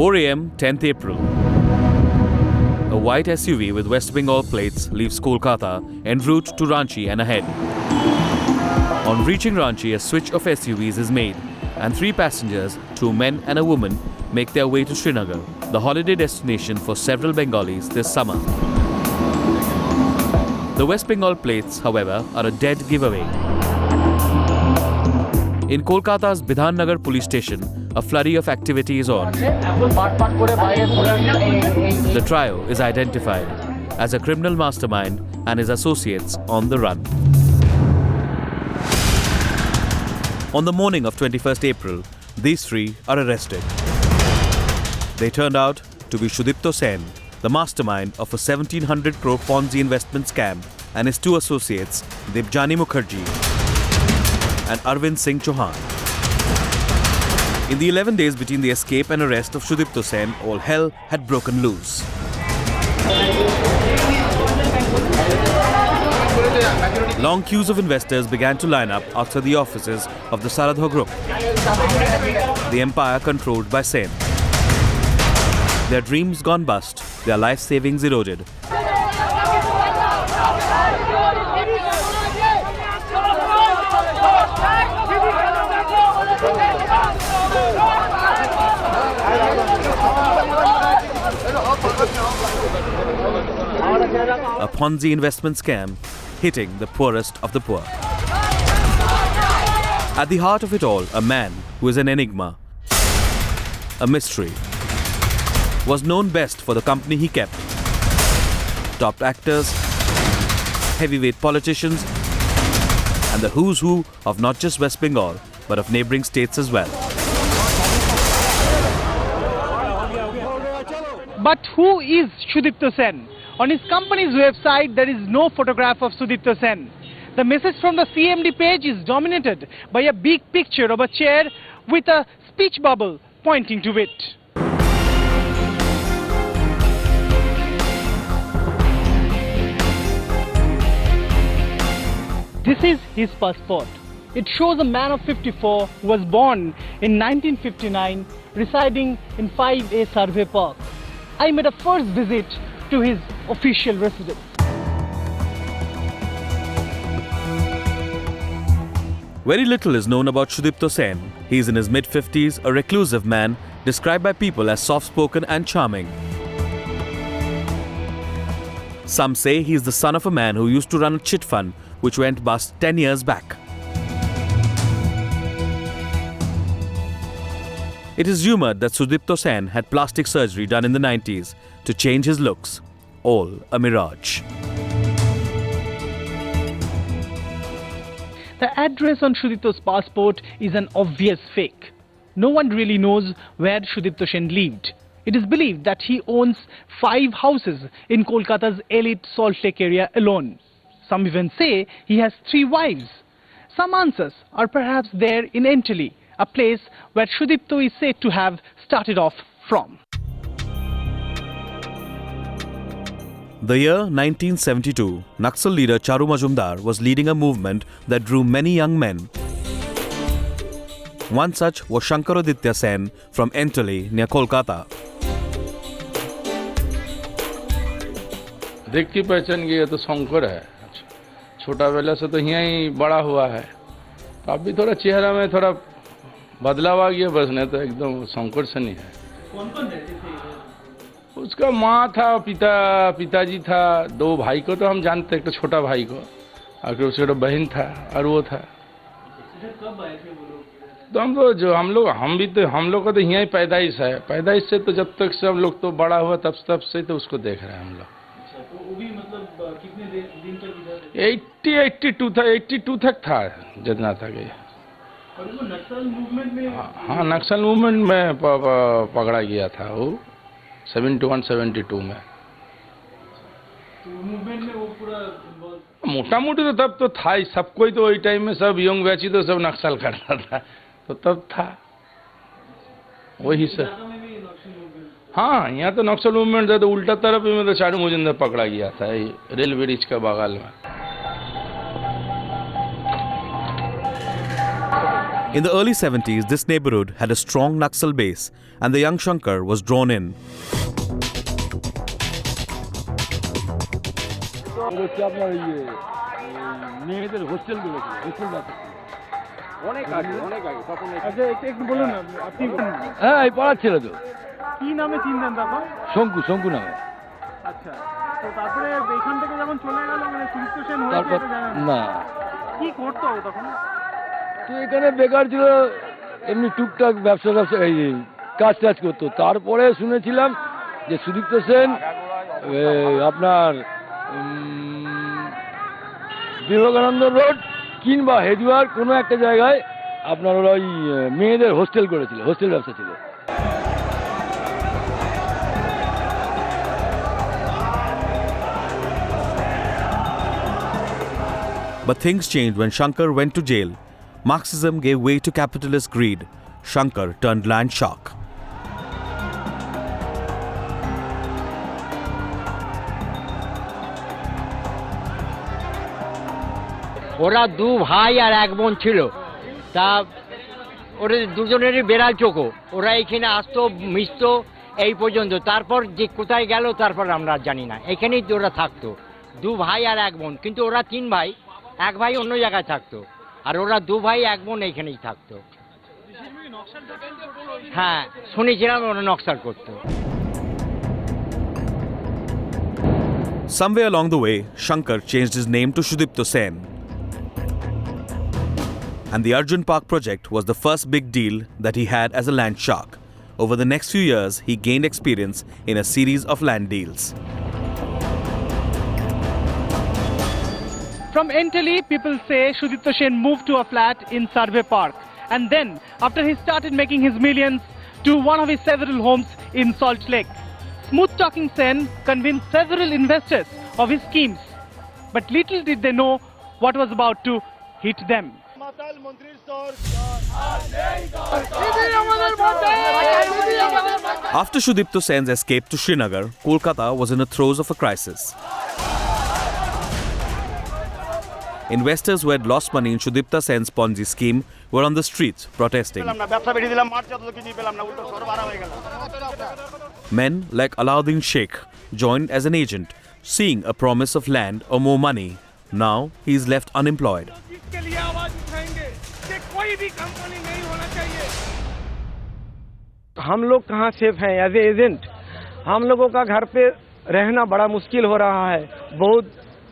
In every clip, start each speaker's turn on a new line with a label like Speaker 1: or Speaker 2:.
Speaker 1: 4 a.m. 10th April. A white SUV with West Bengal plates leaves Kolkata en route to Ranchi and ahead. On reaching Ranchi, a switch of SUVs is made and 3 passengers, 2 men and a woman, make their way to Srinagar, the holiday destination for several Bengalis this summer. The West Bengal plates, however, are a dead giveaway. In Kolkata's Bidhan Nagar police station, a flurry of activity is on. The trio is identified as a criminal mastermind and his associates on the run. On the morning of 21st April, these 3 are arrested. They turned out to be Sudipto Sen, the mastermind of a 1700 crore Ponzi investment scam, and his 2 associates, Debjani Mukherjee and Arvind Singh Chauhan. In the 11 days between the escape and arrest of Sudipto Sen, all hell had broken loose. Long queues of investors began to line up outside the offices of the Saradha Group, the empire controlled by Sen. Their dreams gone bust, their life savings eroded. A Ponzi investment scam hitting the poorest of the poor. At the heart of it all, a man who is an enigma, a mystery, was known best for the company he kept. Top actors, heavyweight politicians, and the who's who of not just West Bengal, but of neighbouring states as well.
Speaker 2: But who is Sudipto Sen? On his company's website, there is no photograph of Sudipto Sen. The message from the CMD page is dominated by a big picture of a chair with a speech bubble pointing to it. This is his passport. It shows a man of 54 who was born in 1959, residing in 5A Survey Park. I made a first visit to his official residence.
Speaker 1: Very little is known about Sudipto Sen. He is in his mid-50s, a reclusive man, described by people as soft-spoken and charming. Some say he is the son of a man who used to run a chit fund, which went bust 10 years back. It is rumoured that Sudipto Sen had plastic surgery done in the 90s to change his looks. All a mirage.
Speaker 2: The address on Sudipto's passport is an obvious fake. No one really knows where Sudipto Sen lived. It is believed that he owns 5 houses in Kolkata's elite Salt Lake area alone. Some even say he has 3 wives. Some answers are perhaps there in Entally, a place where Sudipto is said to have started off from.
Speaker 1: The year 1972, Naxal leader Charu Majumdar was leading a movement that drew many young men. One such was Shankaraditya Sen from Entally near Kolkata.
Speaker 3: देख की पहचान की तो शंकर है, छोटा बेला से तो यहीं बड़ा हुआ है, तो अभी थोड़ा चेहरा में थोड़ा बदलाव आ गया, बस नहीं तो एकदम शंकर से नहीं है। कौन-कौन रहते थे? उसका माँ था, पिताजी था, 2 भाई को तो हम जानते, एक तो छोटा भाई को, और फिर उसका बहन था और वो था। कब आए थे वो लोग? तो हम लोग का तो यहीं पैदाइश है, पैदाइश से तो जब तक से हम लोग तो बड़ा हुआ तब से तो उसको देख रहे हैं हम लोग। तो वो भी मतलब कितने दिन तक इधर? 82 तक था, जितना था गया। और वो नक्सल मूवमेंट में? हाँ, नक्सल मूवमेंट में पकड़ा गया था वो 71-72 में। तो मूवमेंट में वो पूरा मोटा मोटी तो तब तो था ही, सब कोई तो वही टाइम में सब यंग बैची तो सब नक्सल करता था, तो तब था वही सब। हाँ, यहाँ तो नक्सल मूवमेंट था, तो उल्टा तरफ में तो चारू मुजिंदर पकड़ा गया था रेलवे ब्रिज का बगल में।
Speaker 1: In the early 70s, this neighborhood had a strong Naxal base and the young Shankar was drawn in.
Speaker 4: হ্যাঁ এই পাড়ার ছিল তো
Speaker 2: কি নামে চিনতেন তখন?
Speaker 4: শঙ্কু নামে।
Speaker 2: আচ্ছা, তো তারপরে এখান থেকে যখন চলে গেল মানে সুদীপ্ত সেন হয়েছে
Speaker 4: তারপর
Speaker 2: এটা জানেন?
Speaker 4: না,
Speaker 2: কি করতো তখন?
Speaker 4: তো এখানে বেকার ছিল, এমনি টুকটাক ব্যবসা এই কাজ করতো। তারপরে শুনেছিলাম যে সুদীপ্ত সেন আপনার বিবেকানন্দ রোড কিংবা হেদুয়ার কোনো একটা জায়গায় আপনার ওরা ওই মেয়েদের হোস্টেল করেছিল, হোস্টেল ব্যবসা ছিল।
Speaker 1: But things changed when Shankar went to jail. Marxism gave way to capitalist greed. Shankar turned land shark.
Speaker 5: ওরা দু ভাই আর এক বোন ছিল, তা ওদের দুজনেরই বেড়াল চোখো। ওরা এখানে আসতো মিশতো এই পর্যন্ত, তারপর যে কোথায় গেল তারপর আমরা জানি না। এখানেই ওরা থাকতো, দু ভাই আর এক বোন, কিন্তু ওরা তিন ভাই, এক ভাই অন্য জায়গায় থাকতো আর ওরা দু ভাই এক বোন এখানেই থাকতো। হ্যাঁ শুনেছিলাম ওরা নকশাল করতো।
Speaker 1: Somewhere along the way, Shankar changed his name to Sudipto Sen. And the Arjun Park project was the first big deal that he had as a land shark. Over the next few years, he gained experience in a series of land deals.
Speaker 2: From Entally, people say Sudipto Sen moved to a flat in Survey Park. And then, after he started making his millions, to one of his several homes in Salt Lake. Smooth-talking Sen convinced several investors of his schemes. But little did they know what was about to hit them.
Speaker 1: After Sudipto Sen's escape to Srinagar, Kolkata was in the throes of a crisis. Investors who had lost money in Sudipto Sen's Ponzi scheme were on the streets protesting. Men like Alauddin Sheikh joined as an agent, seeing a promise of land or more money. Now he is left unemployed.
Speaker 6: हम लोग कहाँ safe हैं as a agent? हम लोगों का घर पे रहना बड़ा मुश्किल हो रहा है। बहुत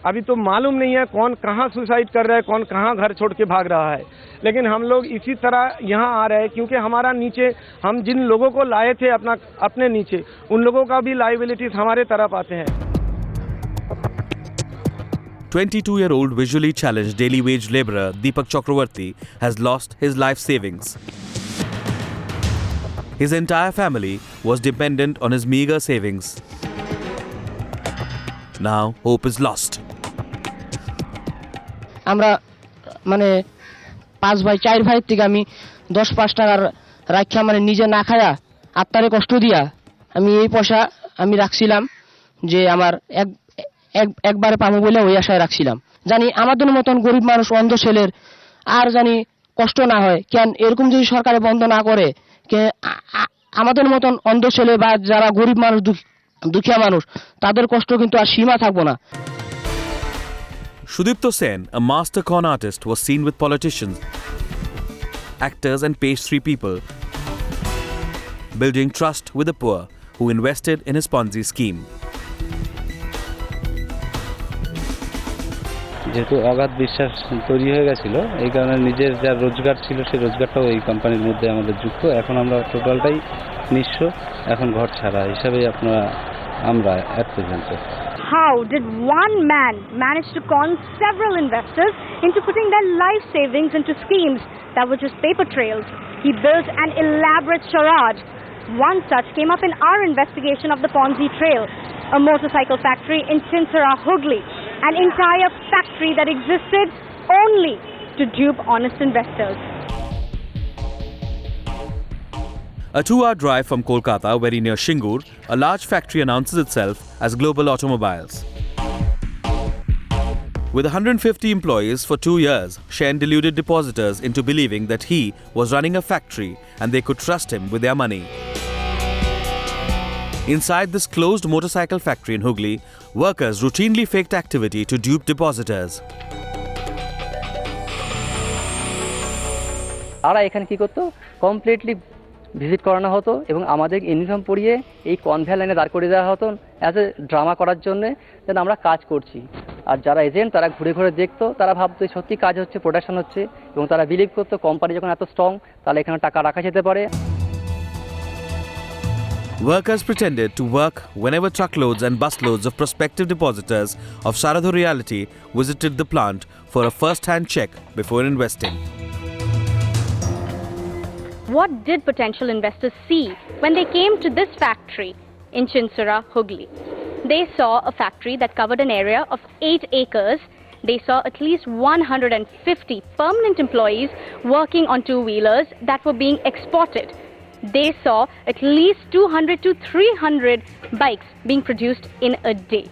Speaker 6: अभी तो मालूम नहीं है कौन कहाँ सुसाइड कर रहा है, कौन कहाँ घर छोड़ के भाग रहा है। लेकिन हम लोग इसी तरह यहाँ आ रहे हैं क्योंकि हमारा नीचे हम जिन लोगों को लाए थे अपने नीचे, उन लोगों का भी लाइबिलिटीज हमारे तरफ आते हैं।
Speaker 1: 22-year-old visually challenged daily wage laborer Deepak Chakravarti has lost his life savings. His entire family was dependent on his meager savings. Now hope is lost.
Speaker 7: আমরা মানে 5 ভাই 4 ভাইয়ের থেকে আমি 10-5 টাকার রাখা মানে নিজে না খায়া আত্মারে কষ্ট দিয়া আমি এই পয়সা আমি রাখছিলাম যে আমার একবারে পাবো বলে ওই আশায় রাখছিলাম। জানি আমাদের মতন গরিব মানুষ অন্ধ ছেলের আর জানি কষ্ট না হয়, কেন এরকম যদি সরকারে বন্ধ না করে আমাদের মতন অন্ধ ছেলে বা যারা গরিব মানুষ দুঃখিয়া মানুষ তাদের কষ্ট কিন্তু আর সীমা থাকবো না।
Speaker 1: Sudipto Sen, a master con artist, was seen with politicians, actors and page-3 people, building trust with the poor who invested in his Ponzi scheme.
Speaker 8: যেহেতু অগাধ বিশ্বাস তৈরি হয়ে গেছিল, এই কারণে নিজের যা রোজগার ছিল সেই রোজগারটাও এই কোম্পানির মধ্যে আমাদের যুক্ত। এখন আমরা টোটালটাই নিঃস্ব, এখন ঘর ছাড়া হিসাবেই আমরা at present.
Speaker 9: How did one man manage to con several investors into putting their life savings into schemes that were just paper trails? He built an elaborate charade. One such came up in our investigation of the Ponzi trail, a motorcycle factory in Chinsara, Hooghly, an entire factory that existed only to dupe honest investors.
Speaker 1: A 2-hour drive from Kolkata, very near Shingur, a large factory announces itself as Global Automobiles. With 150 employees for 2 years, Sen deluded depositors into believing that he was running a factory and they could trust him with their money. Inside this closed motorcycle factory in Hooghly, workers routinely faked activity to dupe depositors.
Speaker 10: তারা এখানে কি করতো, completely visit করানো হতো এবং আমাদের uniform পরিয়ে এই কনভেয়ার লাইনে দাঁড় করে দেওয়া হতো অ্যাজ এ ড্রামা করার জন্য, যেন আমরা কাজ করছি। আর যারা এজেন্ট তারা ঘুরে ঘুরে দেখতো, তারা ভাবতো সত্যি কাজ হচ্ছে, প্রোডাকশন হচ্ছে, এবং তারা বিলিভ করতো কোম্পানি যখন এত স্ট্রং তাহলে এখানে টাকা রাখা যেতে পারে।
Speaker 1: Workers pretended to work whenever truckloads and busloads of prospective depositors of Saradhu Realty visited the plant for a first-hand check before investing.
Speaker 9: What did potential investors see when they came to this factory in Chinsura, Hooghly? They saw a factory that covered an area of 8 acres. They saw at least 150 permanent employees working on two-wheelers that were being exported. They saw at least 200 to 300 bikes being produced in a day.